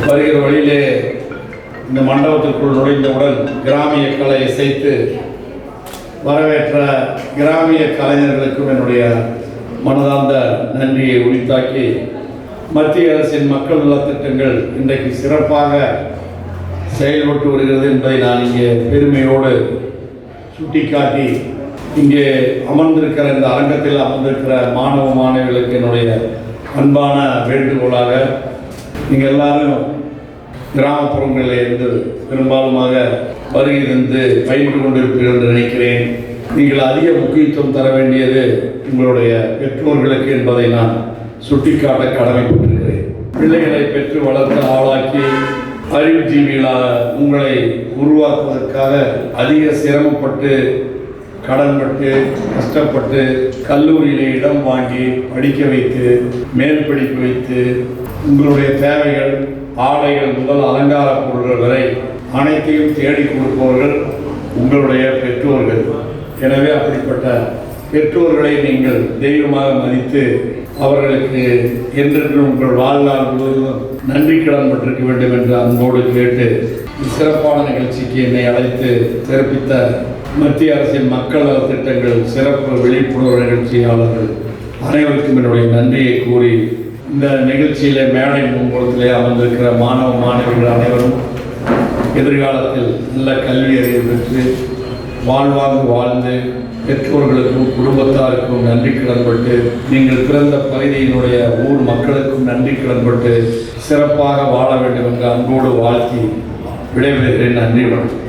வருகிற வழியிலே இந்த மண்டபத்திற்குள் நுழைந்தவுடன் கிராமிய கலை இசைத்து வரவேற்ற கிராமிய கலைஞர்களுக்கும் என்னுடைய மனதார்ந்த நன்றியை உரித்தாக்கி, மத்திய அரசின் மக்கள் நலத்திட்டங்கள் இன்றைக்கு சிறப்பாக செயல்பட்டு வருகிறது என்பதை நான் இங்கே பெருமையோடு சுட்டிக்காட்டி, இங்கே அமர்ந்திருக்கிற இந்த அரங்கத்தில் அமர்ந்திருக்கிற மாணவ மாணவிகளுக்கு என்னுடைய அன்பான வேண்டுகோளாக, நீங்கள் எல்லாரும் கிராமப்புறங்களில் இருந்து பெரும்பாலுமாக வருகை தந்து பயின்று கொண்டிருப்பீர்கள் என்று நினைக்கிறேன். நீங்கள் அதிக முக்கியத்துவம் தர வேண்டியது உங்களுடைய பெற்றோர்களுக்கு என்பதை நான் சுட்டிக்காட்ட கடமைப்பட்டிருக்கிறேன். பிள்ளைகளை பெற்று வளர்த்து ஆளாக்கி அறிவுஜீவிகளாக உங்களை உருவாக்குவதற்காக அதிக சிரமப்பட்டு கடன்பட்டு கஷ்டப்பட்டு கல்லூரியிலே இடம் வாங்கி படிக்க வைத்து மேல் படிப்பு வைத்து உங்களுடைய தேவைகள் ஆடைகள் முதல் அலங்கார பொருள்கள் வரை அனைத்தையும் தேடி கொடுப்பவர்கள் உங்களுடைய பெற்றோர்கள். எனவே அப்படிப்பட்ட பெற்றோர்களை நீங்கள் தெய்வமாக மதித்து அவர்களுக்கு என்றென்று உங்கள் வாழ்நாள் முழுவதும் நன்றி கடன் பட்டிருக்க வேண்டும் என்று அன்போடு கேட்டு, சிறப்பான நிகழ்ச்சிக்கு என்னை அழைத்து சிறப்பித்த மத்திய அரசின் மக்கள் நலத்திட்டங்கள் சிறப்பு விழிப்புணர்வு நிகழ்ச்சியாளர்கள் அனைவருக்கும் என்னுடைய நன்றியை கூறி, இந்த நிகழ்ச்சியிலே மேடை முன்புறத்திலே அமர்ந்திருக்கிற மாணவ மாணவிகள் அனைவரும் எதிர்காலத்தில் நல்ல கல்வி அறிவு பெற்று வாழ்வாங்கு வாழ்ந்து பெற்றோர்களுக்கும் குடும்பத்தாருக்கும் நன்றி கடன்பட்டு, நீங்கள் பிறந்த பகுதியினுடைய ஊர் மக்களுக்கும் நன்றி கடன்பட்டு சிறப்பாக வாழ வேண்டும் என்று அன்போடு வாழ்த்தி விடைபெறுகிறேன். நன்றி வணக்கம்.